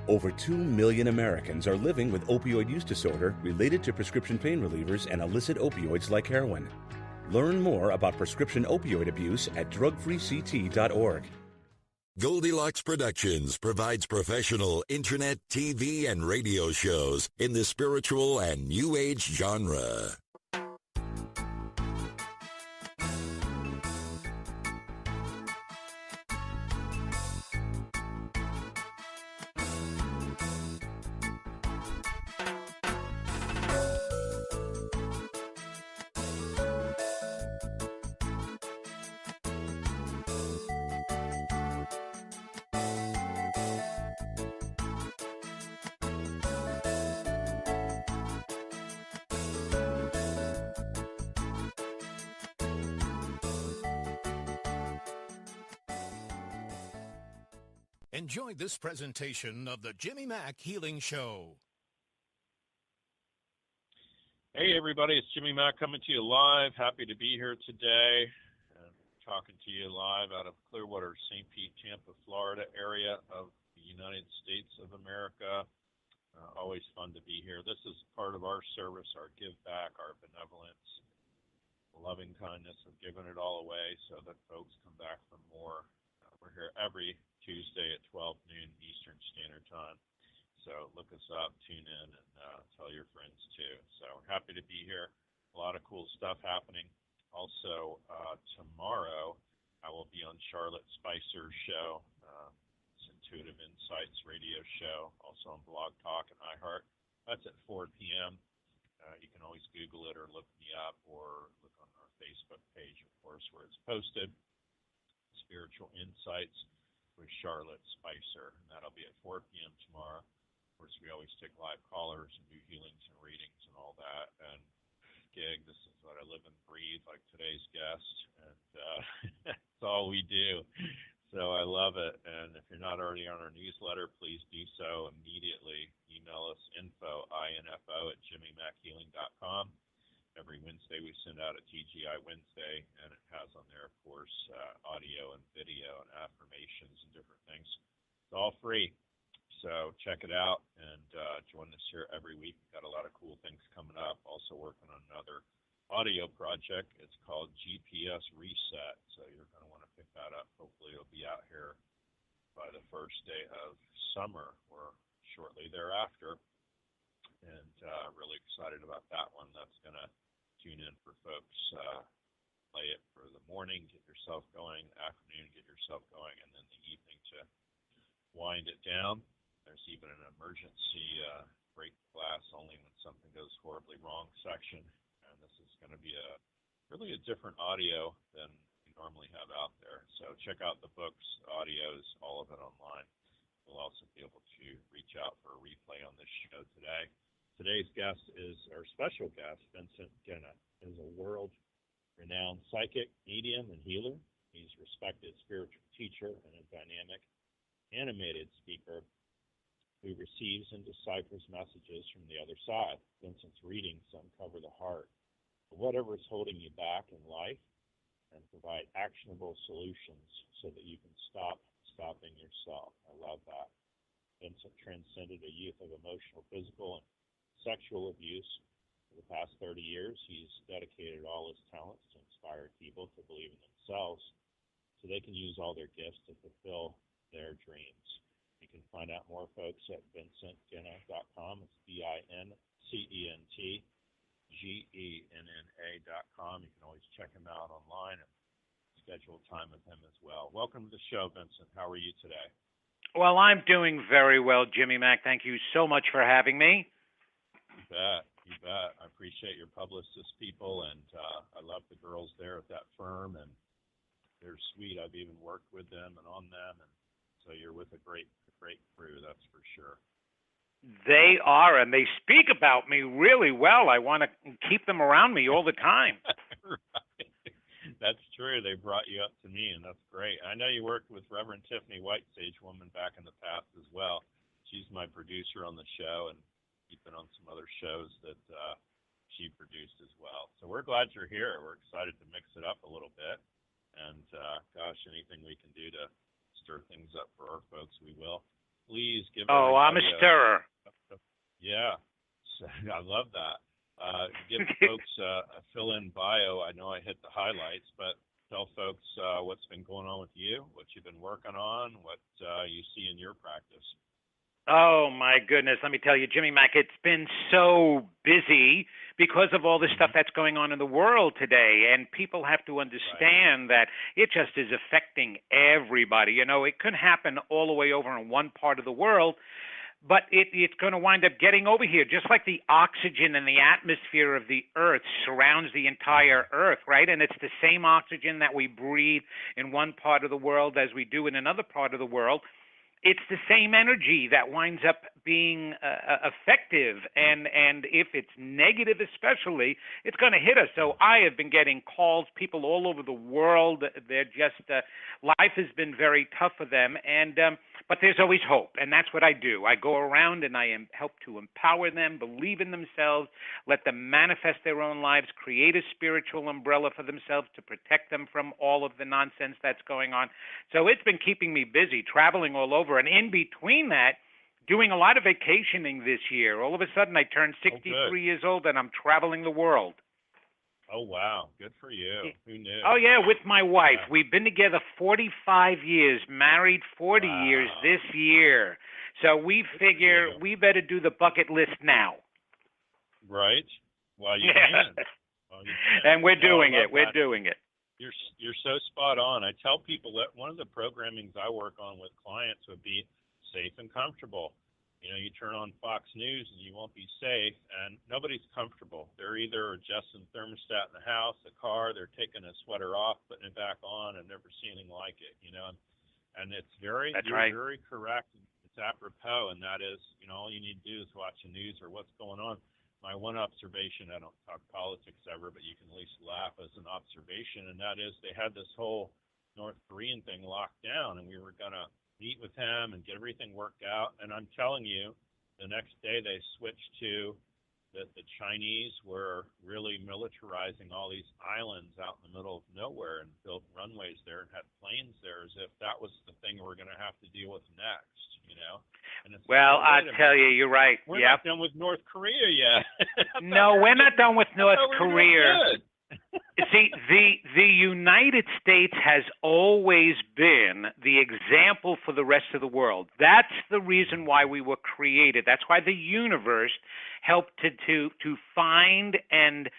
Over 2 million Americans are living with opioid use disorder related to prescription pain relievers and illicit opioids like heroin. Learn more about prescription opioid abuse at drugfreect.org. Goldilocks Productions provides professional internet, TV, and radio shows in the spiritual and New Age genre. Enjoy this presentation of the Jimmy Mack Healing Show. Hey everybody, it's Jimmy Mack coming to you live. Happy to be here today. Talking to you live out of Clearwater, St. Pete, Tampa, Florida area of the United States of America. Always fun to be here. This is part of our service, our give back, our benevolence, loving kindness of giving it all away so that folks come back for more. We're here every Tuesday at 12 noon Eastern Standard Time. So look us up, tune in, and tell your friends too. So we're happy to be here. A lot of cool stuff happening. Also, tomorrow I will be on Charlotte Spicer's show, it's Intuitive Insights radio show, also on Blog Talk and iHeart. That's at 4 p.m. You can always Google it or look me up or look on our Facebook page, of course, where it's posted. Spiritual Insights with Charlotte Spicer, and that'll be at 4 p.m. tomorrow. Of course, we always take live callers and do healings and readings and all that. And gig, this is what I live and breathe, like today's guest, and that's all we do. So I love it. And if you're not already on our newsletter, please do so immediately. Email us info@jimmymackhealing.com. Every Wednesday we send out a TGI Wednesday, and it has on there, of course, audio and video and affirmations and different things. It's all free, so check it out and join us here every week. We've got a lot of cool things coming up. Also working on another audio project. It's called GPS Reset, so you're going to want to pick that up. Hopefully it'll be out here by the first day of summer or shortly thereafter. And really excited about that one. That's going to tune in for folks. Play it for the morning, get yourself going, afternoon, get yourself going, and then the evening to wind it down. There's even an emergency break glass only when something goes horribly wrong section. And this is going to be really a different audio than we normally have out there. So check out the books, audios, all of it online. We'll also be able to reach out for a replay on this show today. Today's guest is our special guest, Vincent Genna, is a world-renowned psychic, medium, and healer. He's a respected spiritual teacher and a dynamic, animated speaker who receives and deciphers messages from the other side. Vincent's readings uncover the heart of whatever is holding you back in life and provide actionable solutions so that you can stop stopping yourself. I love that. Vincent transcended a youth of emotional, physical, and sexual abuse. For the past 30 years, he's dedicated all his talents to inspire people to believe in themselves so they can use all their gifts to fulfill their dreams. You can find out more, folks, at vincentgenna.com. It's VincentGenna.com. You can always check him out online and schedule time with him as well. Welcome to the show, Vincent. How are you today? Well, I'm doing very well, Jimmy Mack. Thank you so much for having me. You bet. You bet. I appreciate your publicist people, and I love the girls there at that firm, and they're sweet. I've even worked with them and on them, and so you're with a great crew, that's for sure. They are, and they speak about me really well. I want to keep them around me all the time. Right. That's true. They brought you up to me, and that's great. I know you worked with Reverend Tiffany Whitesage Woman back in the past as well. She's my producer on the show, and she's been on some other shows that she produced as well. So we're glad you're here. We're excited to mix it up a little bit. And, gosh, anything we can do to stir things up for our folks, we will. please give Oh, I'm a everybody stirrer. Yeah, so, I love that. Give folks a fill-in bio. I know I hit the highlights, but tell folks what's been going on with you, what you've been working on, what you see in your practice. Oh, my goodness. Let me tell you, Jimmy Mack, it's been so busy because of all the stuff that's going on in the world today. And people have to understand that it just is affecting everybody. You know, it could happen all the way over in one part of the world, but it's going to wind up getting over here, just like the oxygen and the atmosphere of the Earth surrounds the entire Earth, right? And it's the same oxygen that we breathe in one part of the world as we do in another part of the world. It's the same energy that winds up being effective, and if it's negative especially, it's going to hit us. So I have been getting calls, people all over the world. They're just life has been very tough for them, and but there's always hope, and that's what I do. I go around and I help to empower them, believe in themselves, let them manifest their own lives, create a spiritual umbrella for themselves to protect them from all of the nonsense that's going on. So it's been keeping me busy, traveling all over. And in between that, doing a lot of vacationing this year. All of a sudden, I turned 63 years old, and I'm traveling the world. Oh, wow. Good for you. Who knew? Oh, yeah, with my wife. Yeah. We've been together 45 years, married 40 years this year. So we figure we better do the bucket list now. Right. Well, you can. Well, you can. And we're doing it. We're doing it. You're so spot on. I tell people that one of the programmings I work on with clients would be safe and comfortable. You know, you turn on Fox News and you won't be safe, and nobody's comfortable. They're either adjusting the thermostat in the house, the car, they're taking a sweater off, putting it back on, and never see anything like it. You know, and it's very very correct. It's apropos, and that is, you know, all you need to do is watch the news or what's going on. My one observation, I don't talk politics ever, but you can at least laugh as an observation, and that is they had this whole North Korean thing locked down, and we were going to meet with him and get everything worked out. And I'm telling you, the next day they switched to that the Chinese were really militarizing all these islands out in the middle of nowhere and built runways there and had planes there, as if that was the thing we're going to have to deal with next, you know? And it's well, I tell you, you're right. We're not done with North Korea yet. No, we're not done with North Korea. See, the United States has always been the example for the rest of the world. That's the reason why we were created. That's why the universe helped to find and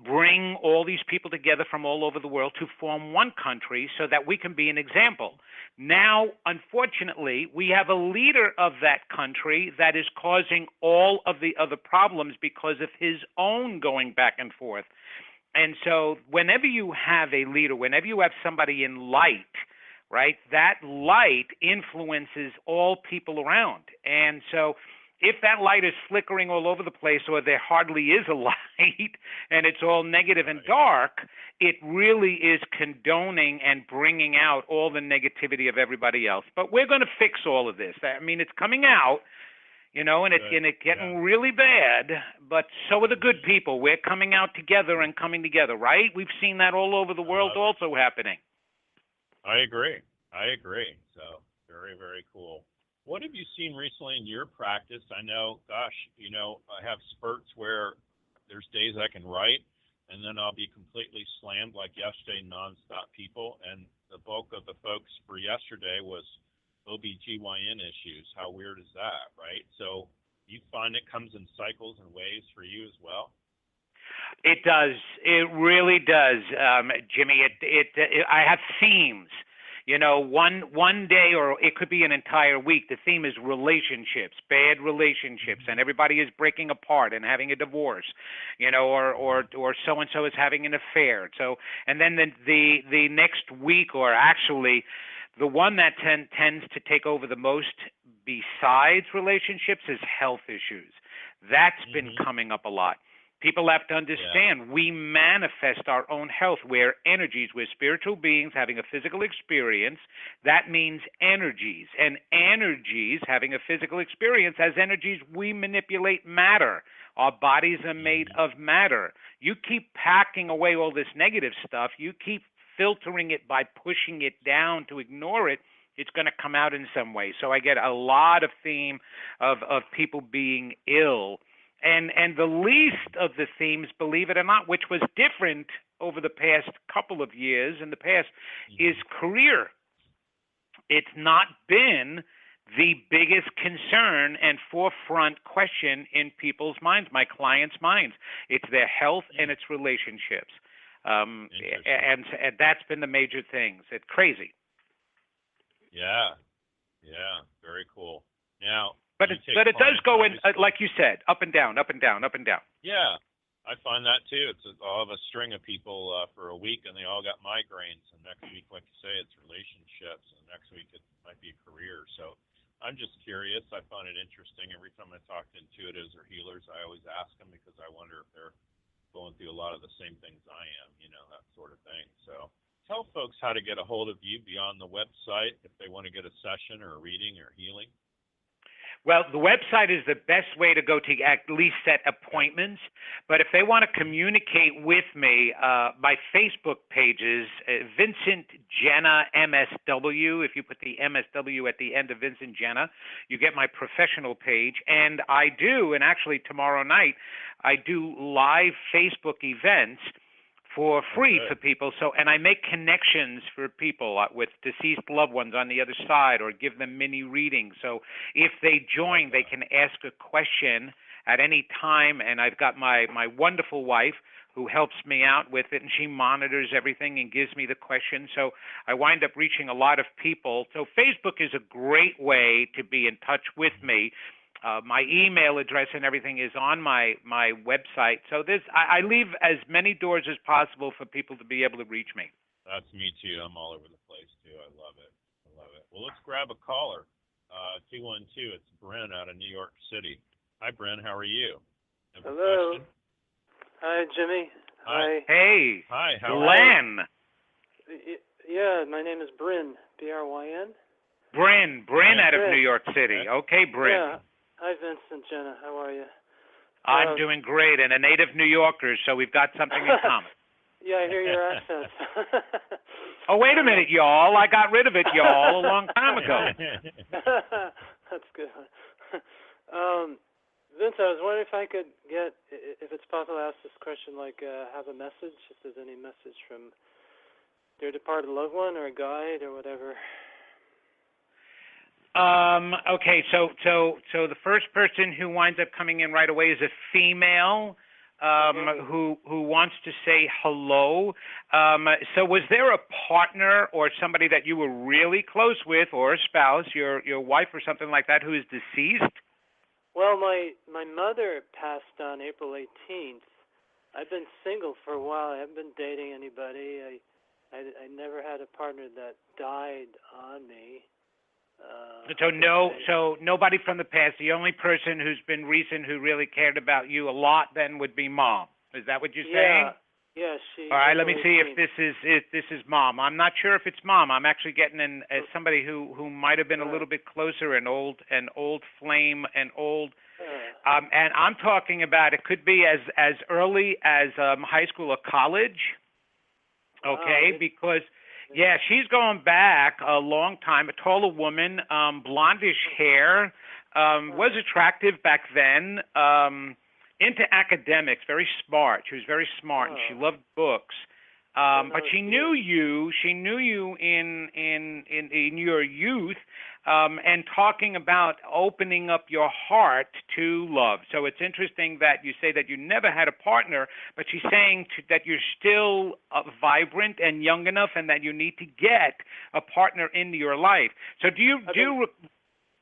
bring all these people together from all over the world to form one country so that we can be an example. Now, unfortunately, we have a leader of that country that is causing all of the other problems because of his own going back and forth. And so whenever you have a leader, whenever you have somebody in light, right, that light influences all people around. And so if that light is flickering all over the place or there hardly is a light and it's all negative and dark, it really is condoning and bringing out all the negativity of everybody else. But we're going to fix all of this. I mean, it's coming out. You know, and it's getting really bad, but so are the good people. We're coming out together and coming together, right? We've seen that all over the world also happening. I agree. So very, very cool. What have you seen recently in your practice? I know, gosh, you know, I have spurts where there's days I can write, and then I'll be completely slammed like yesterday, nonstop people. And the bulk of the folks for yesterday was OBGYN issues. How weird is that, right? So you find it comes in cycles and waves for you as well? It does. It really does, Jimmy. I have themes. You know, one day, or it could be an entire week. The theme is relationships, bad relationships, and everybody is breaking apart and having a divorce, you know, or so and so is having an affair. So, and then the next week, or actually, the one that tends to take over the most besides relationships is health issues. That's been coming up a lot. People have to understand we manifest our own health. We're energies. We're spiritual beings having a physical experience. That means energies. And energies having a physical experience, as energies, we manipulate matter. Our bodies are made of matter. You keep packing away all this negative stuff. You keep filtering it by pushing it down to ignore it. it's going to come out in some way. So I get a lot of theme of people being ill. And the least of the themes, believe it or not, which was different over the past couple of years in the past, is career. It's not been the biggest concern and forefront question in people's minds, my clients' minds. It's their health and its relationships. And that's been the major things. It's crazy. Yeah, very cool. Now, but it does go in, like you said, up and down, up and down, up and down. Yeah, I find that too. I'll have a string of people for a week, and they all got migraines. And next week, like you say, it's relationships, and next week it might be career. So I'm just curious. I find it interesting. Every time I talk to intuitives or healers, I always ask them because I wonder if they're going through a lot of the same things I am, that sort of thing. So tell folks how to get a hold of you beyond the website if they want to get a session or a reading or healing. Well, the website is the best way to go to at least set appointments. But if they want to communicate with me, my Facebook pages, Vincent Genna MSW. If you put the MSW at the end of Vincent Genna, you get my professional page. And I do, and actually tomorrow night, I do live Facebook events for free for people. So, and I make connections for people with deceased loved ones on the other side, or give them mini readings. So if they join, they can ask a question at any time. And I've got my wonderful wife who helps me out with it, and she monitors everything and gives me the questions. So I wind up reaching a lot of people. So Facebook is a great way to be in touch with me. My email address and everything is on my website. So I leave as many doors as possible for people to be able to reach me. That's me too. I'm all over the place too. I love it. Well, let's grab a caller. 212. It's Bryn out of New York City. Hi, Bryn. How are you? Hello. Question? Hi, Jimmy. Hi. Hey. Hi. How Len. are you? Yeah, my name is Bryn. Bryn. Bryn out of New York City. Okay, Bryn. Yeah. Hi, Vincent Genna. How are you? I'm doing great, and a native New Yorker, so we've got something in common. Yeah, I hear your accent. Oh, wait a minute, y'all. I got rid of it, y'all, a long time ago. That's good. Vince, I was wondering if I could get, if it's possible to ask this question, have a message, if there's any message from their departed loved one or a guide or whatever. Okay, so the first person who winds up coming in right away is a female who wants to say hello. So was there a partner or somebody that you were really close with, or a spouse, your wife or something like that, who is deceased? Well, my mother passed on April 18th. I've been single for a while. I haven't been dating anybody. I never had a partner that died on me. So nobody from the past. The only person who's been recent who really cared about you a lot then would be Mom. Is that what you're saying? Yeah, she. All right, let me see if this is Mom. I'm not sure if it's Mom. I'm actually getting in somebody who might have been a little bit closer, an old flame, an old. And I'm talking about it could be as early as high school or college. Okay, because. Yeah, she's going back a long time, a taller woman, blondish hair, was attractive back then, into academics, very smart. She was very smart, and she loved books. But she knew you in your youth, and talking about opening up your heart to love. So it's interesting that you say that you never had a partner, but she's saying that you're still vibrant and young enough, and that you need to get a partner into your life. So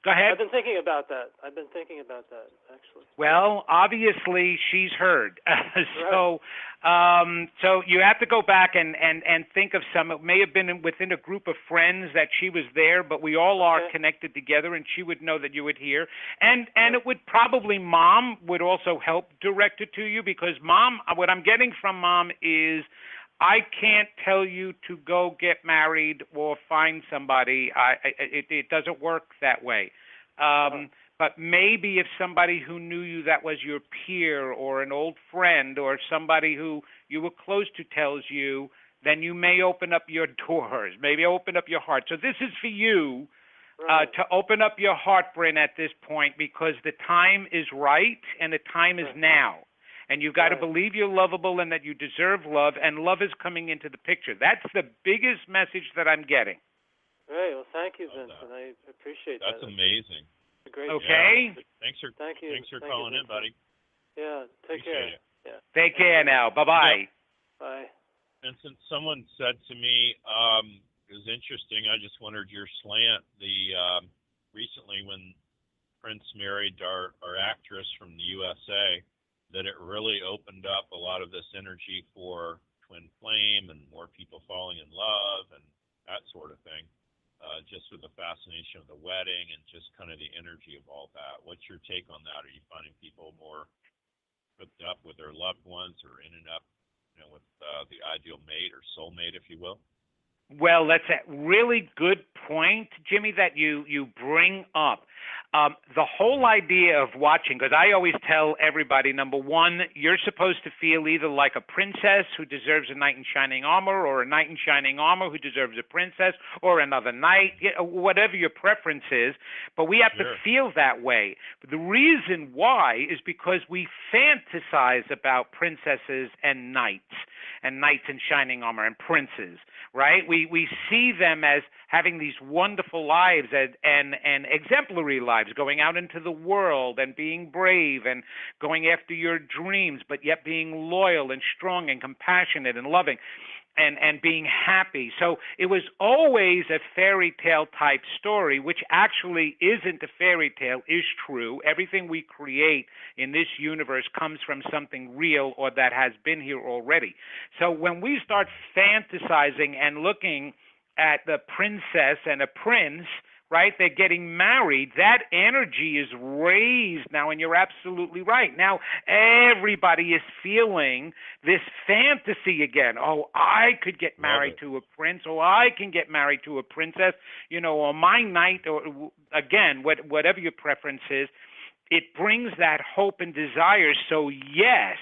go ahead. I've been thinking about that. Actually. Well, obviously she's heard. So you have to go back and think of some. It may have been within a group of friends that she was there, but we all are connected together, and she would know that you would hear. And it would probably, Mom would also help direct it to you, because Mom, what I'm getting from Mom is, I can't tell you to go get married or find somebody. It doesn't work that way. But maybe if somebody who knew you that was your peer or an old friend or somebody who you were close to tells you, then you may open up your doors, maybe open up your heart. So this is for you to open up your heart, Bryn, at this point, because the time is right and the time is now. And you've got to believe you're lovable and that you deserve love, and love is coming into the picture. That's the biggest message that I'm getting. Great. Well, thank you, Vincent. I appreciate that. That's amazing. Great. Okay. Yeah. Thanks for Thank calling you, in, buddy. Yeah. Take care. Yeah. Take care now. Bye-bye. Bye. Vincent, someone said to me, it was interesting. I just wondered your slant. Recently when Prince married our actress from the USA, that it really opened up a lot of this energy for twin flame and more people falling in love and that sort of thing. Just with the fascination of the wedding and just kind of the energy of all that. What's your take on that? Are you finding people more hooked up with their loved ones or in and up, with the ideal mate or soulmate, if you will? Well, that's a really good point, Jimmy, that you bring up. The whole idea of watching, because I always tell everybody, number one, you're supposed to feel either like a princess who deserves a knight in shining armor, or a knight in shining armor who deserves a princess, or another knight, whatever your preference is. But we have to feel that way. But the reason why is because we fantasize about princesses and knights in shining armor and princes, right? We see them as having these wonderful lives and exemplary lives, going out into the world and being brave and going after your dreams, but yet being loyal and strong and compassionate and loving and being happy. So it was always a fairy tale type story, which actually isn't a fairy tale, is true. Everything we create in this universe comes from something real or that has been here already. So when we start fantasizing and looking at the princess and a prince, right, they're getting married, that energy is raised now, and you're absolutely right. Now everybody is feeling this fantasy again. Oh, I could get married to a prince, or I can get married to a princess, or my knight, or again, whatever your preference is. It brings that hope and desire. So yes,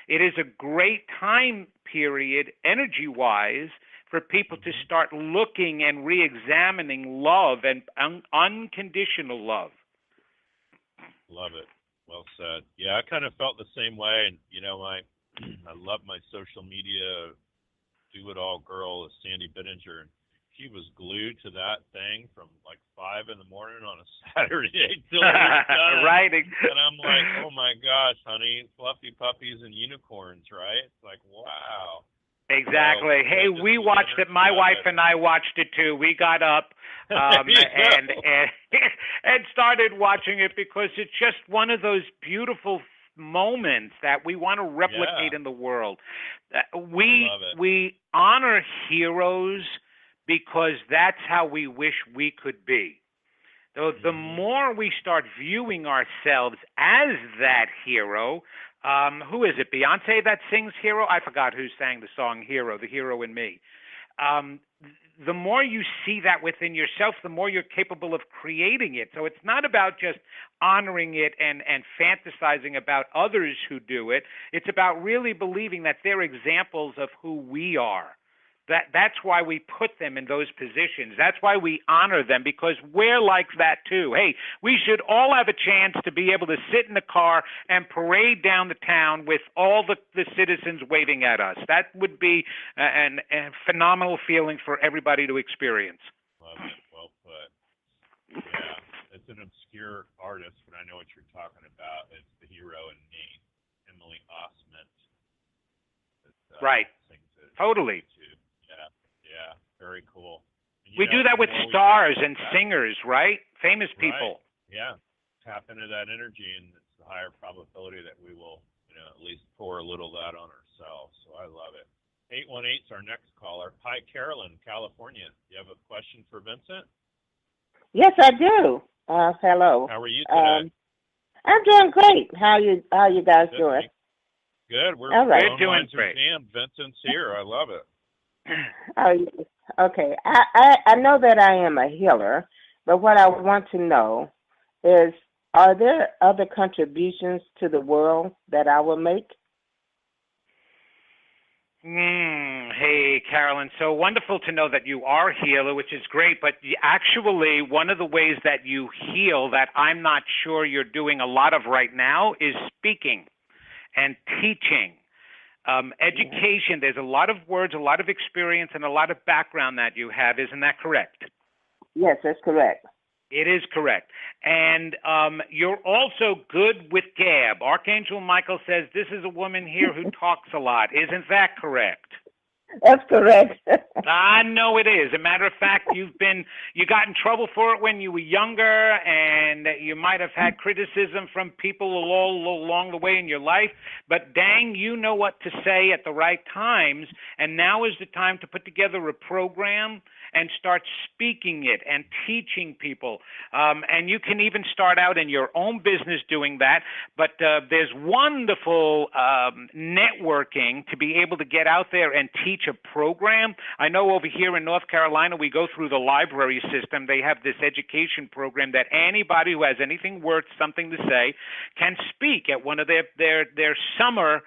it is a great time period, energy-wise, for people to start looking and re-examining love and unconditional love. Love it. Well said. Yeah, I kind of felt the same way. And, I love my social media do-it-all girl, Sandy Bittinger. And she was glued to that thing from like 5 a.m. on a Saturday till it was done. Right. And I'm like, oh my gosh, honey, fluffy puppies and unicorns, right? It's like, wow. Exactly. So, hey, we watched it. My wife and I watched it too. We got up and started watching it because it's just one of those beautiful moments that we want to replicate in the world. We honor heroes because that's how we wish we could be. The more we start viewing ourselves as that hero, who is it, Beyonce that sings Hero? I forgot who sang the song Hero, The Hero in Me. The more you see that within yourself, the more you're capable of creating it. So it's not about just honoring it and fantasizing about others who do it. It's about really believing that they're examples of who we are. That's why we put them in those positions. That's why we honor them, because we're like that too. Hey, we should all have a chance to be able to sit in the car and parade down the town with all the citizens waving at us. That would be a phenomenal feeling for everybody to experience. Love it. Well put. Yeah, it's an obscure artist, but I know what you're talking about. It's The Hero in Me, Emily Osment. Right. Totally. Yeah, very cool. And, we do that with stars and singers, right? Famous people. Right. Yeah, tap into that energy, and it's the higher probability that we will, at least pour a little of that on ourselves. So I love it. 818 is our next caller. Hi, Carolyn, California. You have a question for Vincent? Yes, I do. Hello. How are you today? I'm doing great. How you guys doing? Good. We're all right. Doing great. Vincent's here. I love it. Okay. I know that I am a healer, but what I want to know is, are there other contributions to the world that I will make? Hey, Carolyn. So wonderful to know that you are a healer, which is great. But actually, one of the ways that you heal that I'm not sure you're doing a lot of right now is speaking and teaching. Education, there's a lot of words, a lot of experience, and a lot of background that you have. Isn't that correct? Yes, that's correct. It is correct. And you're also good with gab. Archangel Michael says this is a woman here who talks a lot. Isn't that correct? That's correct. I know it is. As a matter of fact, you got in trouble for it when you were younger, and you might have had criticism from people all along the way in your life. But dang, you know what to say at the right times, and now is the time to put together a program and start speaking it and teaching people. And you can even start out in your own business doing that. But there's wonderful networking to be able to get out there and teach a program. I know over here in North Carolina, we go through the library system. They have this education program that anybody who has anything worth something to say can speak at one of their summer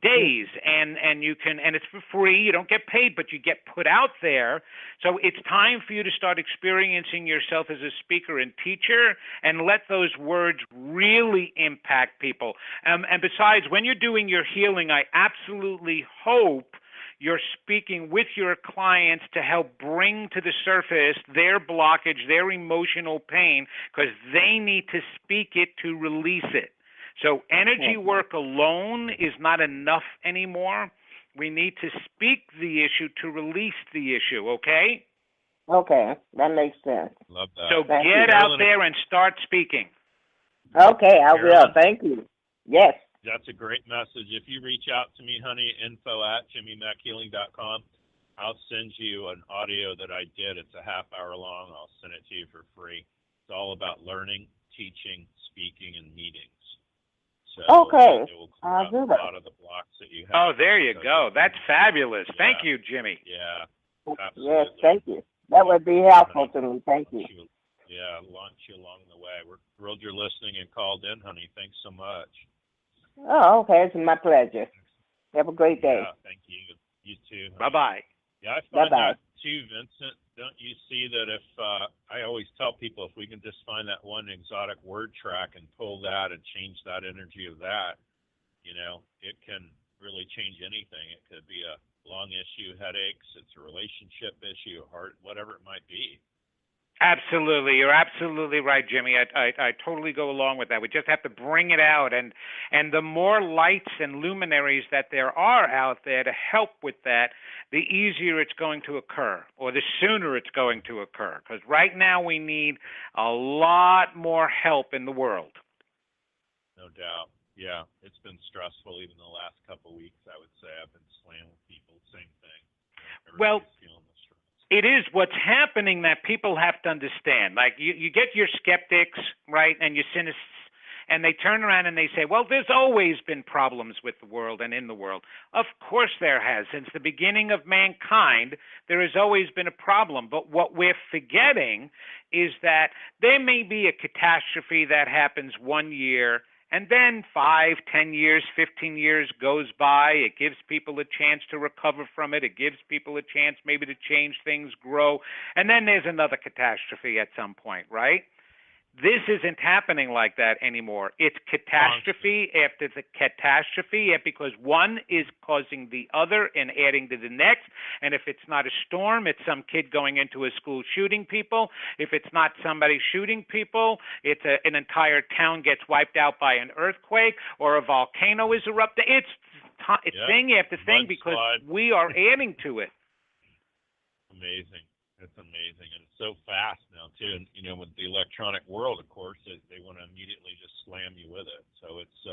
days, and you can, and it's for free. You don't get paid, but you get put out there. So it's time for you to start experiencing yourself as a speaker and teacher, and let those words really impact people. And besides, when you're doing your healing, I absolutely hope you're speaking with your clients to help bring to the surface their blockage, their emotional pain, because they need to speak it to release it. So energy work alone is not enough anymore. We need to speak the issue to release the issue, okay? Okay, that makes sense. Love that. So get out there and start speaking. Okay, I will. Thank you. Yes. That's a great message. If you reach out to me, honey, info@jimmymackhealing.com, I'll send you an audio that I did. It's a half hour long. I'll send it to you for free. It's all about learning, teaching, speaking, and meetings. So okay. It will clear out a lot of the blocks that you have. Oh, there you go. That's fabulous. Yeah. Thank you, Jimmy. Yeah, absolutely. Yes, thank you. That would be helpful to me. Thank you. Launch you along the way. We're thrilled you're listening and called in, honey. Thanks so much. Oh, okay. It's my pleasure. Have a great day. Yeah, thank you. You too. Bye-bye. Yeah, I find that too, Vincent. Don't you see that if I always tell people if we can just find that one exotic word track and pull that and change that energy of that, it can really change anything. It could be a lung issue, headaches, it's a relationship issue, heart, whatever it might be. Absolutely. You're absolutely right, Jimmy. I totally go along with that. We just have to bring it out. And the more lights and luminaries that there are out there to help with that, the easier it's going to occur, or the sooner it's going to occur. Because right now we need a lot more help in the world. No doubt. Yeah, it's been stressful even the last couple of weeks, I would say. I've been slammed with people, same thing. Everybody's feeling the stress. It is what's happening that people have to understand. Like you get your skeptics, right, and your cynics, and they turn around and they say, well, there's always been problems with the world and in the world. Of course there has. Since the beginning of mankind, there has always been a problem. But what we're forgetting is that there may be a catastrophe that happens 1 year, and then 5, 10 years, 15 years goes by. It gives people a chance to recover from it. It gives people a chance maybe to change things, grow. And then there's another catastrophe at some point, right? This isn't happening like that anymore. It's catastrophe after the catastrophe, because one is causing the other and adding to the next. And if it's not a storm, it's some kid going into a school shooting people. If it's not somebody shooting people, it's an entire town gets wiped out by an earthquake or a volcano is erupting. It's thing after thing because we are adding to it. Amazing. It's amazing, and it's so fast now too. And with the electronic world, of course, they want to immediately just slam you with it. So it's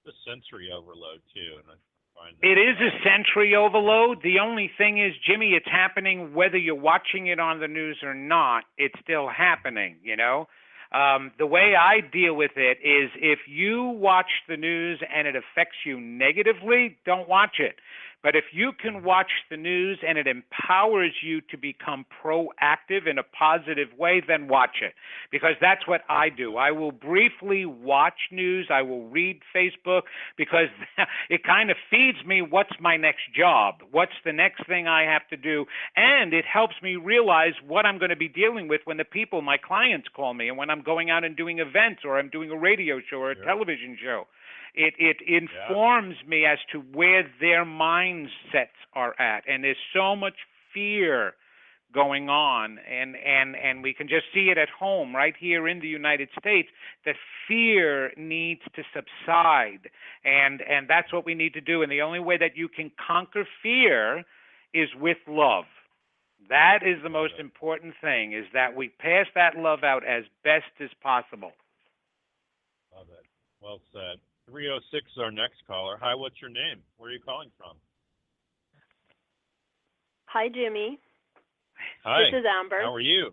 the sensory overload too. And I find that it is a sensory overload. The only thing is, Jimmy, it's happening whether you're watching it on the news or not. It's still happening. The way I deal with it is if you watch the news and it affects you negatively, don't watch it. But if you can watch the news and it empowers you to become proactive in a positive way, then watch it. Because that's what I do. I will briefly watch news. I will read Facebook because it kind of feeds me what's my next job, what's the next thing I have to do, and it helps me realize what I'm going to be dealing with when the people, my clients, call me, and when I'm going out and doing events or I'm doing a radio show or a television show. It informs me as to where their mindsets are at, and there's so much fear going on, and we can just see it at home right here in the United States. That fear needs to subside, and that's what we need to do. And the only way that you can conquer fear is with love. That is the most important thing, is that we pass that love out as best as possible. Love it. Well said. 306 is our next caller. Hi, what's your name? Where are you calling from? Hi, Jimmy. Hi. This is Amber. How are you?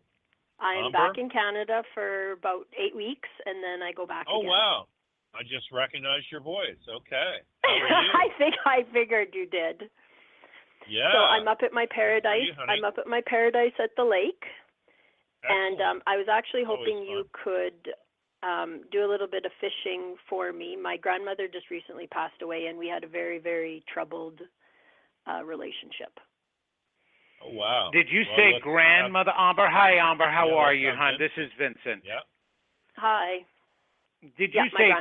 I'm Amber? back in Canada for about 8 weeks, and then I go back again. Oh, wow. I just recognized your voice. Okay. How are you? I think I figured you did. Yeah. So I'm up at my paradise. I'm up at my paradise at the lake. Excellent. And I was actually Always hoping you could do a little bit of fishing for me. My grandmother just recently passed away, and we had a very, very troubled relationship. Oh, wow. Did you say grandmother, Amber? Hi, Amber. How are you, hon? This is Vincent. Yeah. Hi. Did you say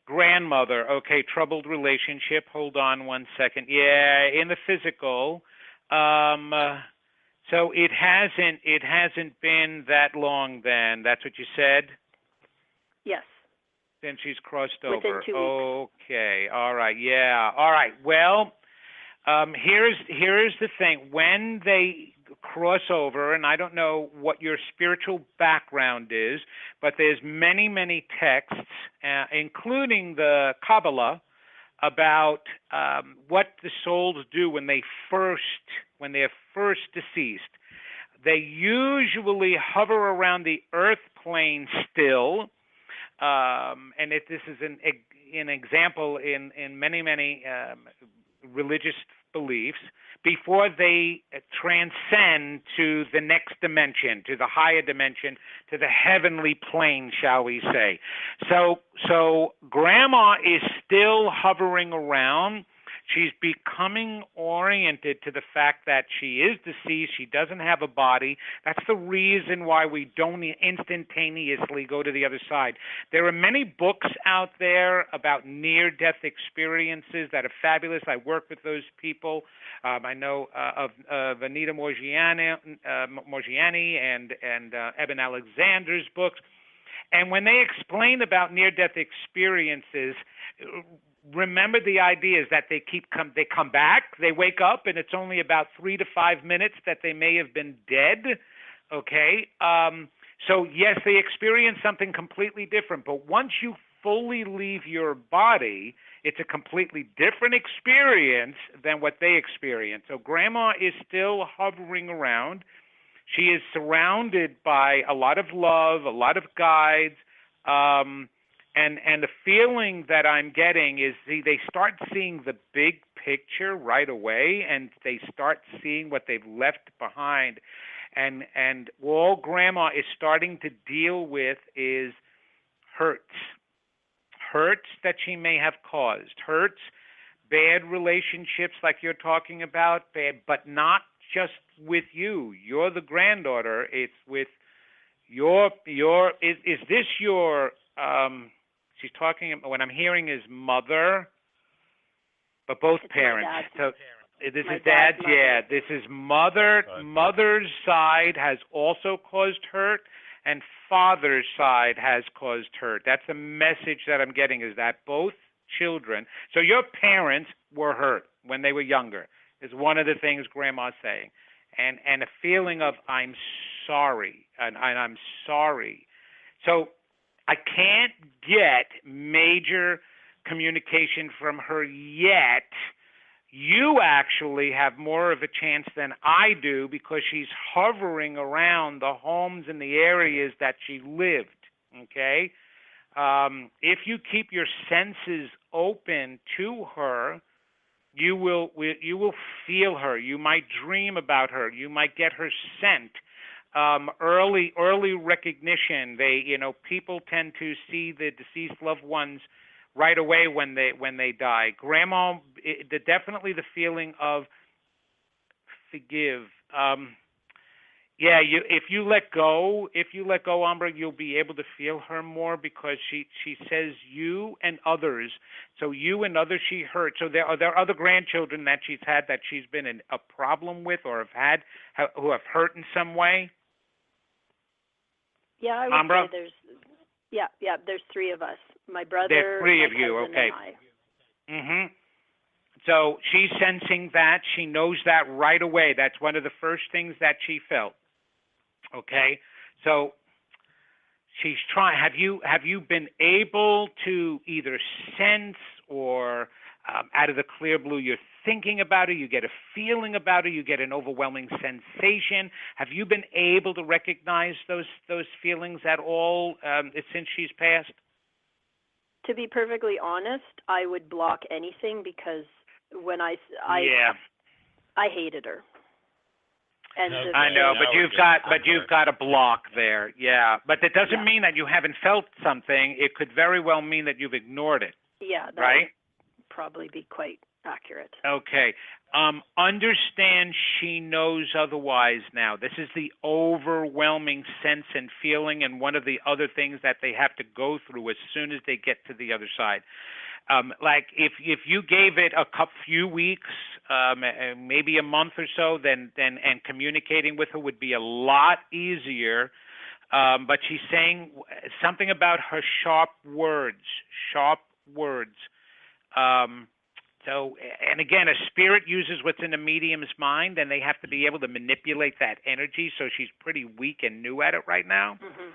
grandmother? Okay, troubled relationship. Hold on one second. Yeah, in the physical. So it hasn't been that long then. That's what you said? Yes. Then she's crossed over. Within 2 weeks. Okay. All right. Yeah. All right. Well, here's the thing. When they cross over, and I don't know what your spiritual background is, but there's many, many texts, including the Kabbalah, about what the souls do when they're first deceased. They usually hover around the earth plane still, and this is an example in many religious beliefs, before they transcend to the next dimension, to the higher dimension, to the heavenly plane, shall we say. So Grandma is still hovering around. She's becoming oriented to the fact that she is deceased. She doesn't have a body. That's the reason why we don't instantaneously go to the other side. There are many books out there about near-death experiences that are fabulous. I work with those people. I know of Anita Morgiani and Eben Alexander's books. And when they explain about near-death experiences, remember the idea is that they come back, they wake up, and it's only about 3 to 5 minutes that they may have been dead. Okay, so yes, they experience something completely different. But once you fully leave your body, it's a completely different experience than what they experience. So Grandma is still hovering around. She is surrounded by a lot of love, a lot of guides. And the feeling that I'm getting is they start seeing the big picture right away, and they start seeing what they've left behind. And all Grandma is starting to deal with is hurts that she may have caused, bad relationships like you're talking about, but not just with you. You're the granddaughter. It's with your is this your she's talking, what I'm hearing is mother, but both parents. So this is dad's, yeah. This is mother. Mother's side has also caused hurt, and father's side has caused hurt. That's the message that I'm getting, is that both children, so your parents were hurt when they were younger, is one of the things Grandma's saying. And a feeling of I'm sorry, and I'm sorry. So I can't get major communication from her yet. You actually have more of a chance than I do, because she's hovering around the homes and the areas that she lived, okay? If you keep your senses open to her, You will feel her. You might dream about her. You might get her scent. Early recognition. People tend to see the deceased loved ones right away when they die. Grandma, definitely the feeling of forgive. If you let go, Ambra, you'll be able to feel her more, because she says you and others. So you and others she hurt. So there are other grandchildren that she's had that she's been in a problem with, or who have hurt in some way. Yeah, I would Ambra? say there's three of us. My brother, there's three of my you, cousin, okay. and I. So she's sensing that. She knows that right away. That's one of the first things that she felt. Okay, so she's trying. Have you been able to either sense or out of the clear blue you're thinking about her, you get a feeling about her, you get an overwhelming sensation? Have you been able to recognize those feelings at all since she's passed? To be perfectly honest, I would block anything, because when I hated her. And I know, but you've got a block there, yeah. But that doesn't mean that you haven't felt something. It could very well mean that you've ignored it. Yeah, that right? would probably be quite accurate. Okay. Understand she knows otherwise now. This is the overwhelming sense and feeling, and one of the other things that they have to go through as soon as they get to the other side. Like if you gave it a few weeks, maybe a month or so, then communicating with her would be a lot easier. But she's saying something about her sharp words. So, and again, a spirit uses what's in a medium's mind, and they have to be able to manipulate that energy. So she's pretty weak and new at it right now. Mm-hmm.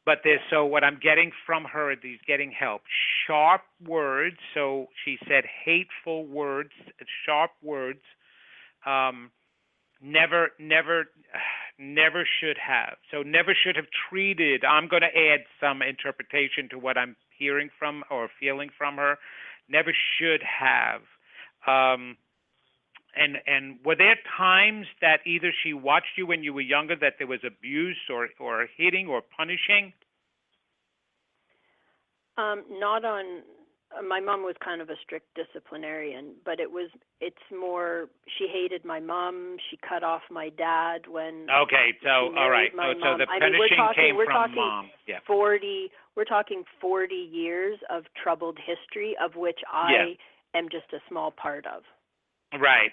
But so what I'm getting from her is getting help. Sharp words. So she said hateful words, sharp words. Never should have. So never should have treated. I'm going to add some interpretation to what I'm hearing from or feeling from her. Never should have. And were there times that either she watched you when you were younger that there was abuse or hitting or punishing? Not on. My mom was kind of a strict disciplinarian, but it's more. She hated my mom. She cut off my dad when. Okay, so all right. So the punishing came from mom. Yeah. We're talking 40 years of troubled history, of which I am just a small part of. Right,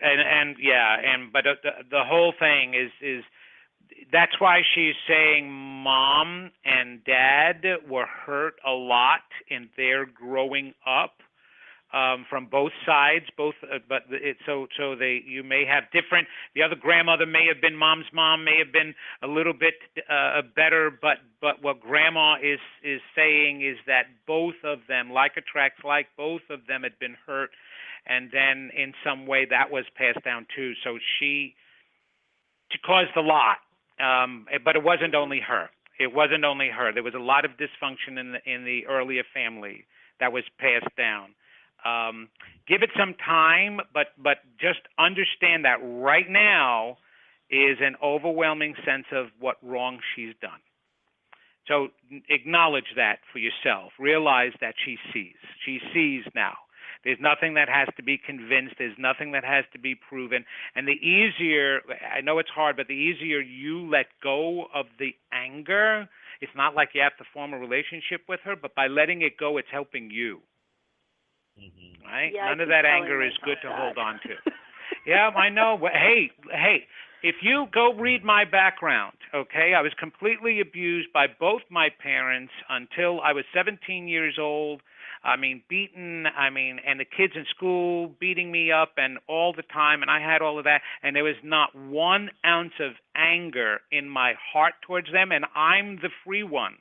but the whole thing is that's why she's saying mom and dad were hurt a lot in their growing up, from both sides. You may have different. The other grandmother may have been mom's mom, may have been a little bit better, but what grandma is saying is that both of them, like attracts like, both of them had been hurt. And then in some way that was passed down too. So she caused a lot, but it wasn't only her. There was a lot of dysfunction in the earlier family that was passed down. Give it some time, but just understand that right now is an overwhelming sense of what wrong she's done. So acknowledge that for yourself. Realize that she sees. She sees now. There's nothing that has to be convinced. There's nothing that has to be proven. And the easier, I know it's hard, but the easier you let go of the anger, it's not like you have to form a relationship with her, but by letting it go, it's helping you. Mm-hmm. Right? Yeah, none of that anger is good to hold on to. Yeah, I know. Hey, if you go read my background, okay, I was completely abused by both my parents until I was 17 years old. Beaten, and the kids in school beating me up and all the time, and I had all of that, and there was not 1 ounce of anger in my heart towards them, and I'm the free one.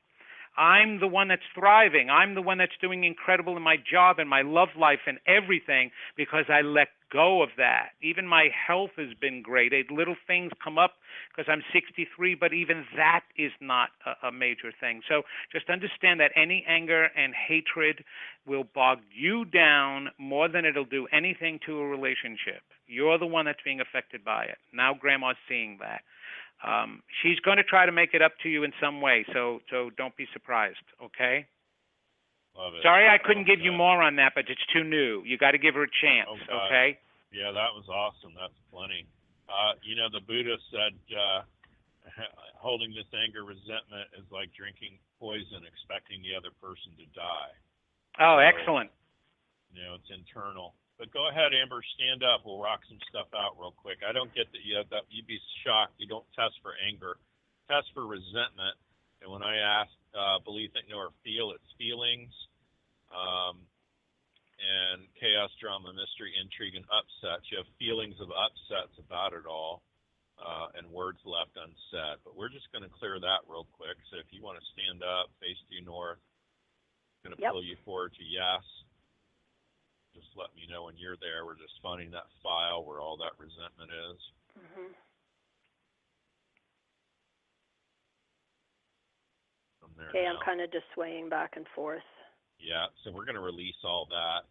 I'm the one that's thriving. I'm the one that's doing incredible in my job and my love life and everything because I let go of that. Even my health has been great. Little things come up because I'm 63, but even that is not a major thing. So just understand that any anger and hatred will bog you down more than it'll do anything to a relationship. You're the one that's being affected by it. Now Grandma's seeing that. She's going to try to make it up to you in some way, so don't be surprised, okay? Love it. Sorry I couldn't give you more on that, but it's too new. You got to give her a chance, okay? Yeah, that was awesome. That's plenty. The Buddha said holding this anger, resentment is like drinking poison, expecting the other person to die. Oh, so, excellent. It's internal. But go ahead, Amber, stand up. We'll rock some stuff out real quick. I don't get that you'd be shocked. You don't test for anger. Test for resentment. And when I ask believe, think, know, or feel, it's feelings. And chaos, drama, mystery, intrigue, and upset. You have feelings of upsets about it all, and words left unsaid. But we're just going to clear that real quick. So if you want to stand up, face due north, I'm going to pull you forward to yes. Just let me know when you're there. We're just finding that file where all that resentment is. Mm-hmm. Okay, I'm kind of just swaying back and forth. Yeah, so we're going to release all that,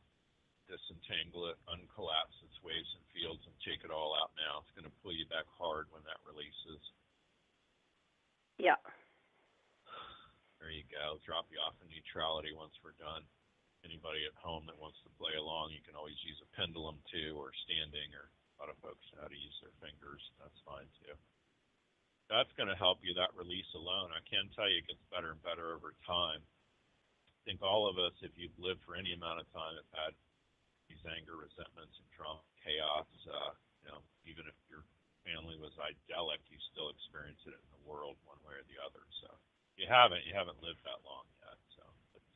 disentangle it, uncollapse its waves and fields, and take it all out now. It's going to pull you back hard when that releases. Yeah. There you go. Drop you off in neutrality once we're done. Anybody at home that wants to play along, you can always use a pendulum too, or standing, or a lot of folks know how to use their fingers. That's fine too. That's going to help you, that release alone. I can tell you it gets better and better over time. I think all of us, if you've lived for any amount of time, have had these anger, resentments, and trauma, chaos. Even if your family was idyllic, you still experience it in the world one way or the other. So you haven't lived that long yet. So, but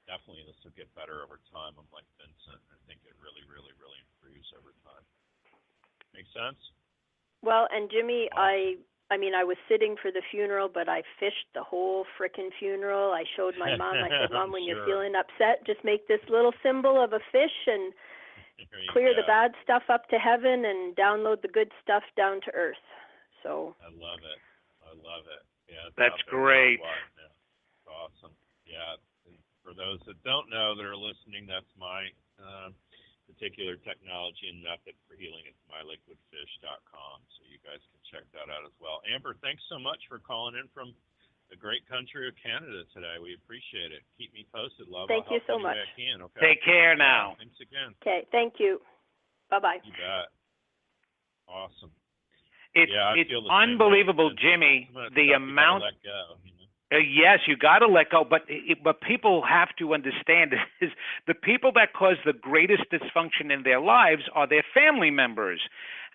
definitely this will get better over time. I'm like Vincent. I think it really, really, really improves over time. Make sense? Well, and Jimmy, I was sitting for the funeral, but I fished the whole frickin' funeral. I showed my mom. I said, Mom, when you're feeling upset, just make this little symbol of a fish and clear the bad stuff up to heaven and download the good stuff down to earth. So I love it. Yeah, that's great. It's awesome. Yeah. For those that don't know that are listening, that's my particular technology and method for healing. It's myliquidfish.com, so you guys can check that out as well. Amber, thanks so much for calling in from the great country of Canada today. We appreciate it. Keep me posted, love. Thank you so much. I can, okay? Take care now. Thanks again. Okay, thank you. Bye-bye. You bet. Awesome. It's unbelievable, Jimmy, the amount. Let go, Yes, you got to let go, but people have to understand is the people that cause the greatest dysfunction in their lives are their family members.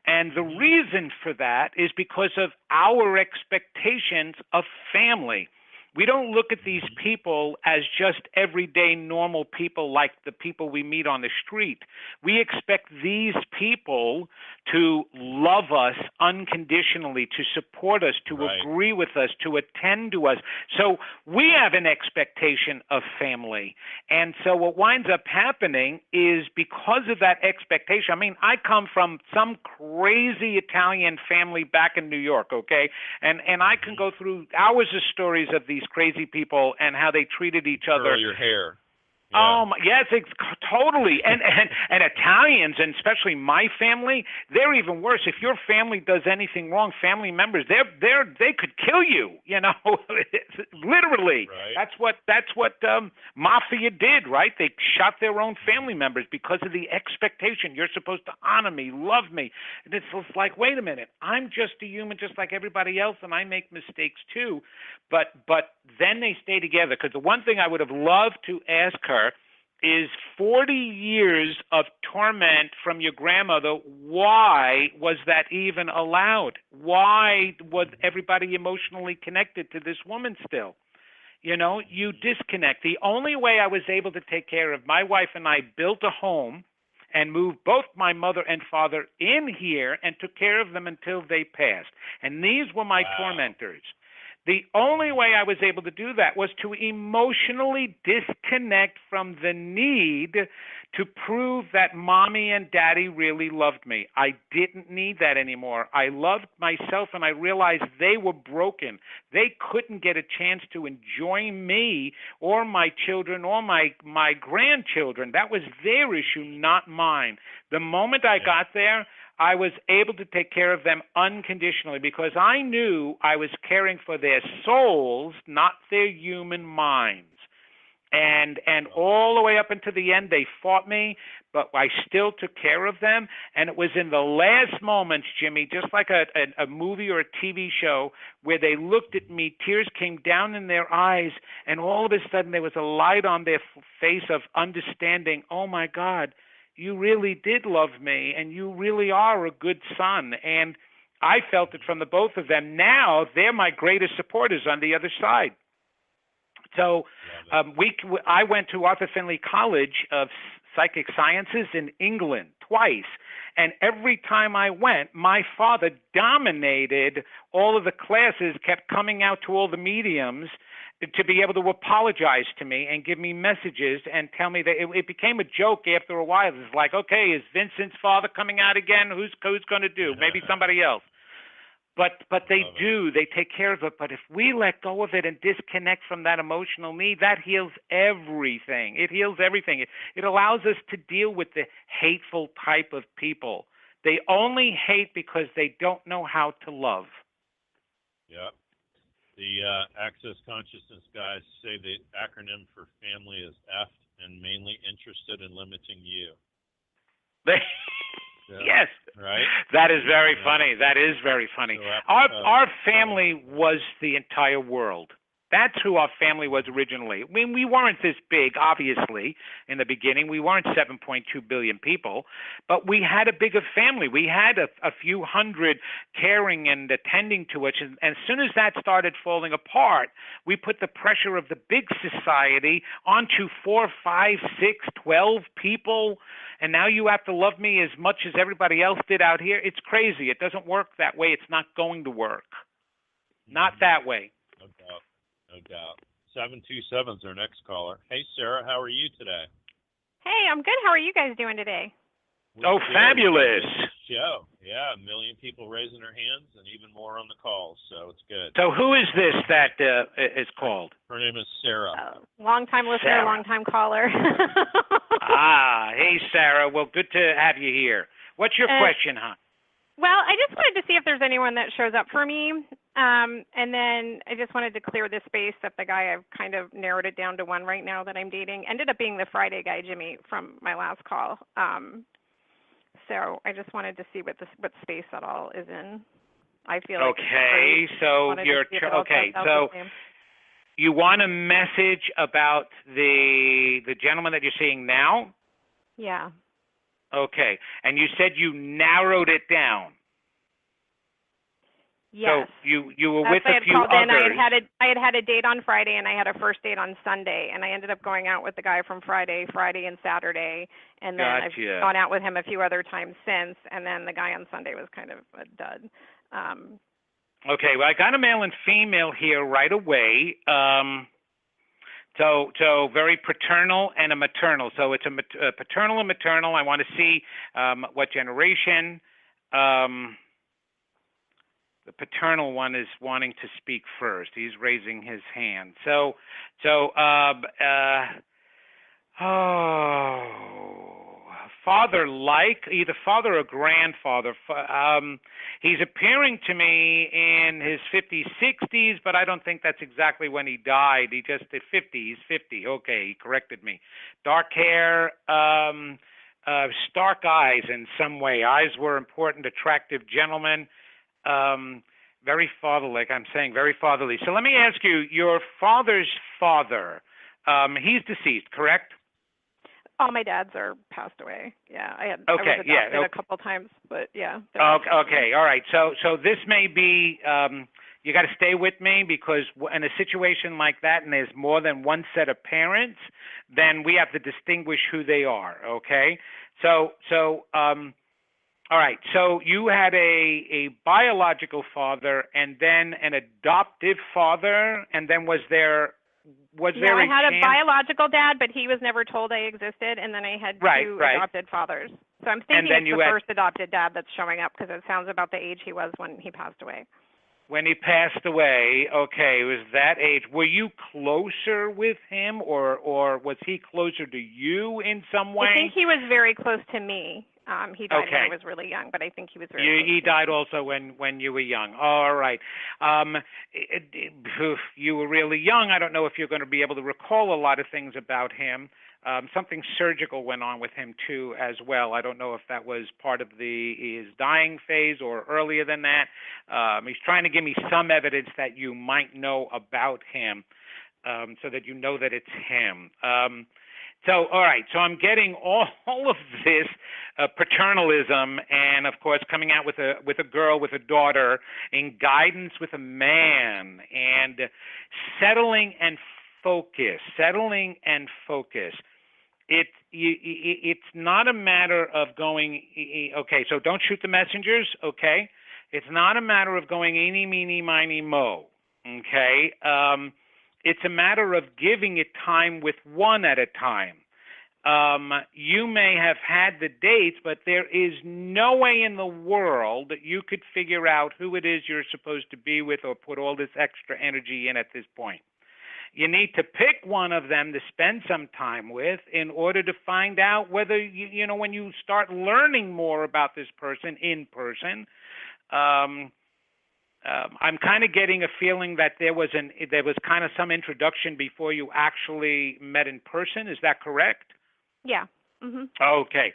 And the reason for that is because of our expectations of family. We don't look at these people as just everyday normal people like the people we meet on the street. We expect these people to love us unconditionally, to support us, to agree with us, to attend to us. So we have an expectation of family. And so what winds up happening is because of that expectation, I come from some crazy Italian family back in New York, okay? And I can go through hours of stories of these crazy people and how they treated each other. Curl your hair. Yeah. Oh, yes, totally. And Italians, and especially my family, they're even worse. If your family does anything wrong, family members, they could kill you. Literally. Right. That's what mafia did, right? They shot their own family members because of the expectation. You're supposed to honor me, love me. And it's like, wait a minute, I'm just a human, just like everybody else, and I make mistakes too. But then they stay together, because the one thing I would have loved to ask her is 40 years of torment from your grandmother. Why was that even allowed? Why was everybody emotionally connected to this woman still? You disconnect. The only way I was able to take care of my wife and I built a home and moved both my mother and father in here and took care of them until they passed. And these were my tormentors. The only way I was able to do that was to emotionally disconnect from the need to prove that mommy and daddy really loved me. I didn't need that anymore. I loved myself, and I realized they were broken. They couldn't get a chance to enjoy me or my children or my grandchildren. That was their issue, not mine. The moment I got there, I was able to take care of them unconditionally because I knew I was caring for their souls, not their human minds. And all the way up until the end, they fought me, but I still took care of them. And it was in the last moments, Jimmy, just like a movie or a TV show, where they looked at me, tears came down in their eyes, and all of a sudden there was a light on their face of understanding, oh, my God, you really did love me, and you really are a good son. And I felt it from the both of them. Now they're my greatest supporters on the other side. So I went to Arthur Findlay College of Psychic Sciences in England twice. And every time I went, my father dominated all of the classes, kept coming out to all the mediums to be able to apologize to me and give me messages and tell me that it became a joke after a while. It's like, okay, is Vincent's father coming out again? Who's going to do? Maybe somebody else. But they do. They take care of it. But if we let go of it and disconnect from that emotional need, that heals everything. It heals everything. It allows us to deal with the hateful type of people. They only hate because they don't know how to love. Yeah. The Access Consciousness guys say the acronym for family is F and mainly interested in limiting you. Yes. Right? That is very funny. That is very funny. So our family was the entire world. That's who our family was originally. I mean, we weren't this big, obviously, in the beginning. We weren't 7.2 billion people, but we had a bigger family. We had a few hundred caring and attending to us. And as soon as that started falling apart, we put the pressure of the big society onto 4, 5, 6, 12 people. And now you have to love me as much as everybody else did out here. It's crazy. It doesn't work that way. It's not going to work. Not that way. No doubt. No doubt. 727 is our next caller. Hey, Sarah, how are you today? Hey, I'm good. How are you guys doing today? Oh, fabulous. Show. Yeah, 1 million people raising their hands and even more on the calls, so it's good. So who is this that is called? Her name is Sarah. Long-time listener, long-time caller. Hey, Sarah. Well, good to have you here. What's your question, hon? Well, I just wanted to see if there's anyone that shows up for me. And then I just wanted to clear the space that the guy, I've kind of narrowed it down to one right now that I'm dating, ended up being the Friday guy, Jimmy, from my last call. So I just wanted to see what space that all is in. I feel like so you're so you want a message about the gentleman that you're seeing now? Yeah. Okay. And you said you narrowed it down. Yes. So you were with a few others. I had a date on Friday, and I had a first date on Sunday, and I ended up going out with the guy from Friday and Saturday, and then I've gone out with him a few other times since, and then the guy on Sunday was kind of a dud. Okay, well, I got a male and female here right away. So very paternal and a maternal. So it's a paternal and maternal. I want to see what generation. The paternal one is wanting to speak first. He's raising his hand. Father-like, either father or grandfather. He's appearing to me in his 50s, 60s, but I don't think that's exactly when he died. He just did 50. He's 50. Okay, he corrected me. Dark hair, stark eyes in some way. Eyes were important, attractive gentleman. Very father-like, I'm saying, very fatherly. So let me ask you, your father's father, he's deceased, correct? All my dads are passed away. Yeah, I was adopted a couple times, but yeah. Okay, all right. So this may be, you got to stay with me, because in a situation like that, and there's more than one set of parents, then we have to distinguish who they are. Okay, so All right. So you had a biological father and then an adoptive father, and then was there I had chance? a biological dad, but he was never told I existed, and then I had two adopted fathers. So I'm thinking it's the first adopted dad that's showing up because it sounds about the age he was when he passed away. When he passed away, okay, it was that age. Were you closer with him, or was he closer to you in some way? I think he was very close to me. He died when I was really young, but I think he was very close. He died also when you were young. All right. You were really young. I don't know if you're going to be able to recall a lot of things about him. Something surgical went on with him, too, as well. I don't know if that was part of his dying phase or earlier than that. He's trying to give me some evidence that you might know about him so that you know that it's him. All right, so I'm getting all of this paternalism and, of course, coming out with a girl, with a daughter, in guidance with a man, and settling and focus. It's not a matter of going, okay, so don't shoot the messengers, okay? It's not a matter of going eeny, meeny, miny, mo, okay? It's a matter of giving it time with one at a time. You may have had the dates, but there is no way in the world that you could figure out who it is you're supposed to be with or put all this extra energy in at this point. You need to pick one of them to spend some time with in order to find out whether, when you start learning more about this person in person, I'm kind of getting a feeling that there was kind of some introduction before you actually met in person. Is that correct? Yeah. Mm-hmm. Okay.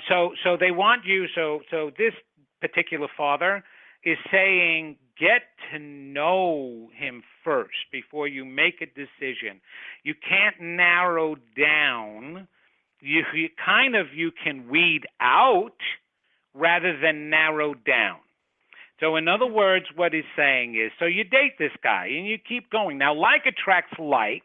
So they want you. So this particular father is saying, get to know him first before you make a decision. You can't narrow down. You can weed out rather than narrow down. So in other words, what he's saying is, so you date this guy and you keep going. Now, like attracts like,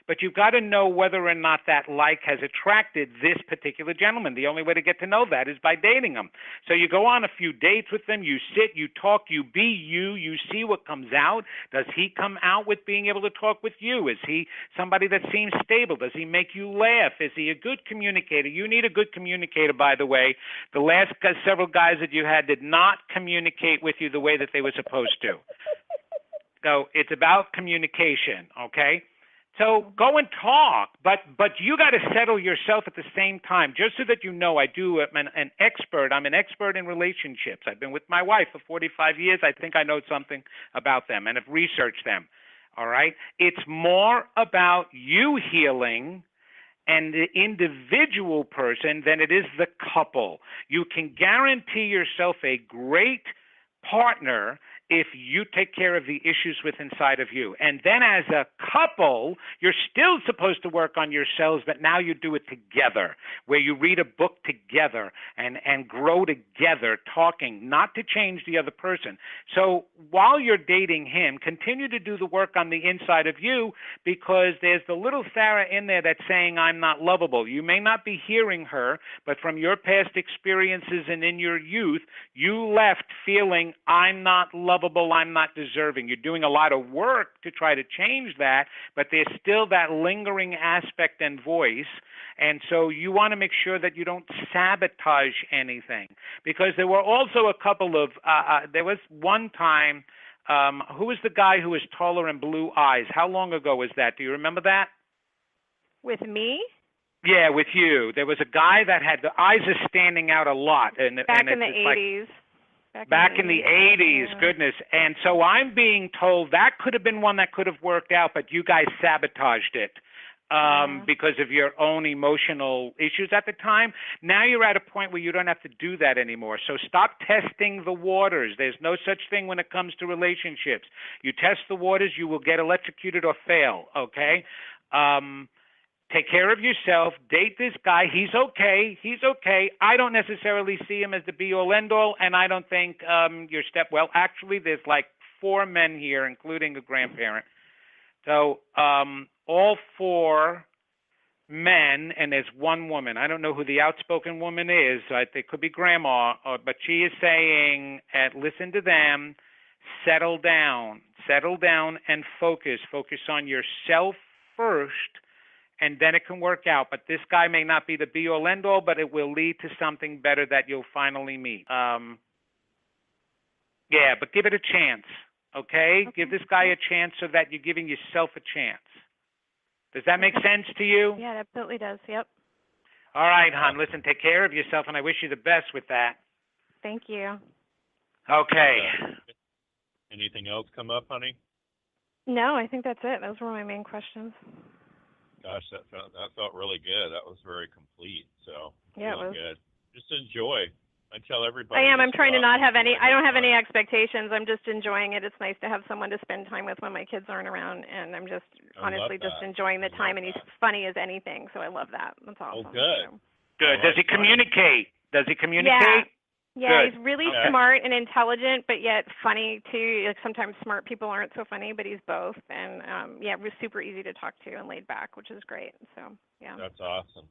but you've got to know whether or not that like has attracted this particular gentleman. The only way to get to know that is by dating him. So you go on a few dates with them, you sit, you talk, you be you see what comes out. Does he come out with being able to talk with you? Is he somebody that seems stable? Does he make you laugh? Is he a good communicator? You need a good communicator, by the way. The last several guys that you had did not communicate with you the way that they were supposed to. So it's about communication, okay? So go and talk, but you got to settle yourself at the same time. Just so that you know, I'm an expert. I'm an expert in relationships. I've been with my wife for 45 years. I think I know something about them and have researched them. All right? It's more about you healing and the individual person than it is the couple. You can guarantee yourself a great partner if you take care of the issues with inside of you. And then as a couple, you're still supposed to work on yourselves, but now you do it together, where you read a book together and grow together, talking, not to change the other person. So while you're dating him, continue to do the work on the inside of you, because there's the little Sarah in there that's saying, I'm not lovable. You may not be hearing her, but from your past experiences and in your youth, you left feeling, I'm not lovable, I'm not deserving. You're doing a lot of work to try to change that, but there's still that lingering aspect and voice. And so you want to make sure that you don't sabotage anything. Because there were also a couple of, there was one time, who was the guy who was taller and blue eyes? How long ago was that? Do you remember that? With me? Yeah, with you. There was a guy that had the eyes are standing out a lot. Back in the 80s. Back in the 80s, yeah. Goodness. And so I'm being told that could have been one that could have worked out, but you guys sabotaged it because of your own emotional issues at the time. Now you're at a point where you don't have to do that anymore. So stop testing the waters. There's no such thing when it comes to relationships. You test the waters, you will get electrocuted or fail, okay? Take care of yourself. Date this guy. He's okay. I don't necessarily see him as the be-all, end-all, and I don't think well, actually, there's like 4 men here, including a grandparent. So all 4 men and there's one woman. I don't know who the outspoken woman is. It could be Grandma, but she is saying, listen to them, settle down and focus. Focus on yourself first, and then it can work out. But this guy may not be the be-all, end-all, but it will lead to something better that you'll finally meet. Yeah, but give it a chance, okay? Give this guy a chance so that you're giving yourself a chance. Does that make sense to you? Yeah, it absolutely does. Yep. All right, hon. Listen, take care of yourself, and I wish you the best with that. Thank you. Okay. Anything else come up, honey? No, I think that's it. Those were my main questions. Gosh, that felt really good. That was very complete. So yeah, really good. Just enjoy. I tell everybody. I am. I'm trying to not have any. I don't have any expectations. I'm just enjoying it. It's nice to have someone to spend time with when my kids aren't around, and I'm just honestly just enjoying the time. And he's funny as anything, so I love that. That's awesome. Oh, good. Good. Does he communicate? Yeah. Yeah, he's really smart and intelligent, but yet funny too. Like sometimes smart people aren't so funny, but he's both. And it was super easy to talk to and laid back, which is great. So yeah. That's awesome.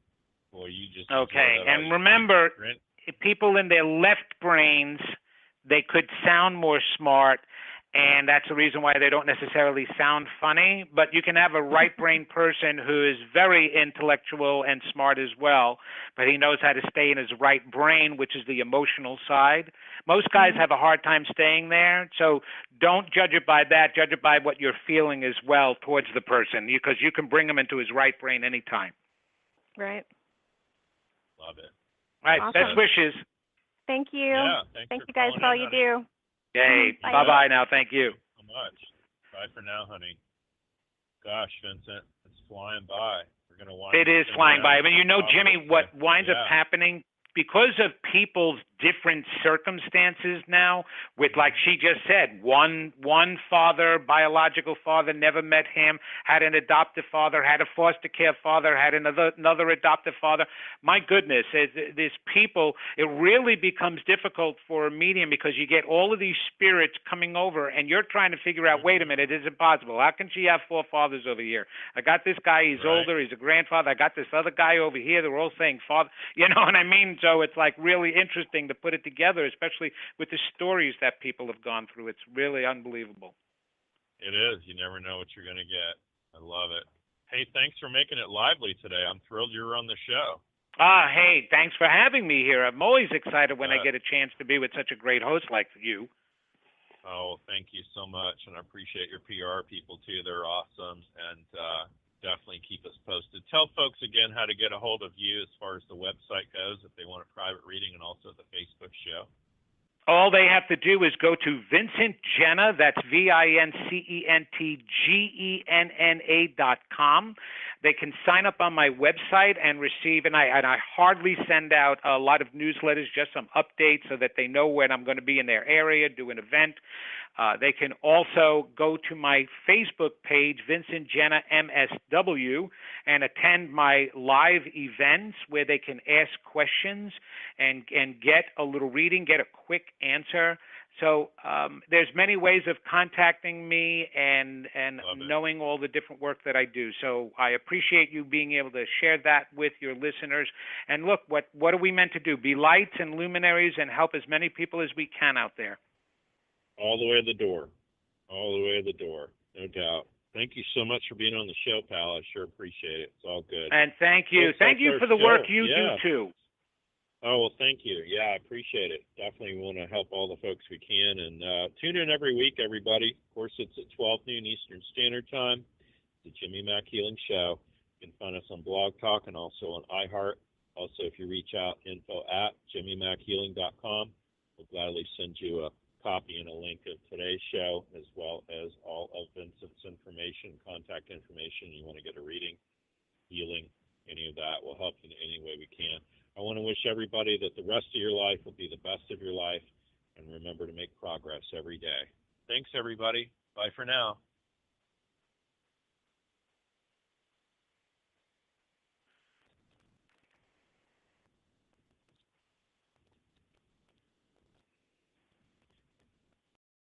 Well, you just And remember, people in their left brains, they could sound more smart, and that's the reason why they don't necessarily sound funny. But you can have a right brain person who is very intellectual and smart as well, but he knows how to stay in his right brain, which is the emotional side. Most guys have a hard time staying there, so don't judge it by that. Judge it by what you're feeling as well towards the person, because you can bring him into his right brain anytime. Right. Love it. All right, awesome. Best wishes. Thank you. Yeah, thank you guys for all you do. Hey, Bye. Bye-bye now. Thank you. So much. Bye for now, honey. Gosh, Vincent, it's flying by. We're gonna wind. It is flying by. I mean, Jimmy, what winds up happening because of people's different circumstances now, with, like she just said, one father, biological father, never met him, had an adoptive father, had a foster care father, had another adoptive father. My goodness, there's people, it really becomes difficult for a medium because you get all of these spirits coming over and you're trying to figure out, wait a minute, it is impossible. How can she have 4 fathers over here? I got this guy, he's older, he's a grandfather. I got this other guy over here, they're all saying father. You know what I mean? So it's like really interesting to put it together, especially with the stories that people have gone through. It's really unbelievable. It is. You never know what you're going to get. I love it. Hey, thanks for making it lively today. I'm thrilled you were on the show. Hey, thanks for having me here. I'm always excited when I get a chance to be with such a great host like you. Oh, thank you so much, and I appreciate your PR people, too. They're awesome, and definitely keep us posted. Tell folks again how to get a hold of you as far as the website goes if they want a private reading, and also the Facebook show. All they have to do is go to Vincent Genna, that's VincentGenna.com. They can sign up on my website and receive, and I hardly send out a lot of newsletters, just some updates so that they know when I'm going to be in their area, do an event. They can also go to my Facebook page, Vincent Genna MSW, and attend my live events where they can ask questions and get a little reading, get a quick answer. So there's many ways of contacting me and knowing all the different work that I do. So I appreciate you being able to share that with your listeners. And look, what are we meant to do? Be lights and luminaries and help as many people as we can out there. All the way to the door. All the way to the door, no doubt. Thank you so much for being on the show, pal. I sure appreciate it. It's all good. And thank you. Thank you for the work you do, too. Oh, well, thank you. Yeah, I appreciate it. Definitely want to help all the folks we can. And tune in every week, everybody. Of course, it's at 12 noon Eastern Standard Time. The Jimmy Mack Healing Show. You can find us on Blog Talk and also on iHeart. Also, if you reach out, info@jimmymackhealing.com. We'll gladly send you a copy and a link of today's show, as well as all of Vincent's information, contact information. You want to get a reading, healing, any of that. We'll help you in any way we can. I want to wish everybody that the rest of your life will be the best of your life, and remember to make progress every day. Thanks, everybody. Bye for now.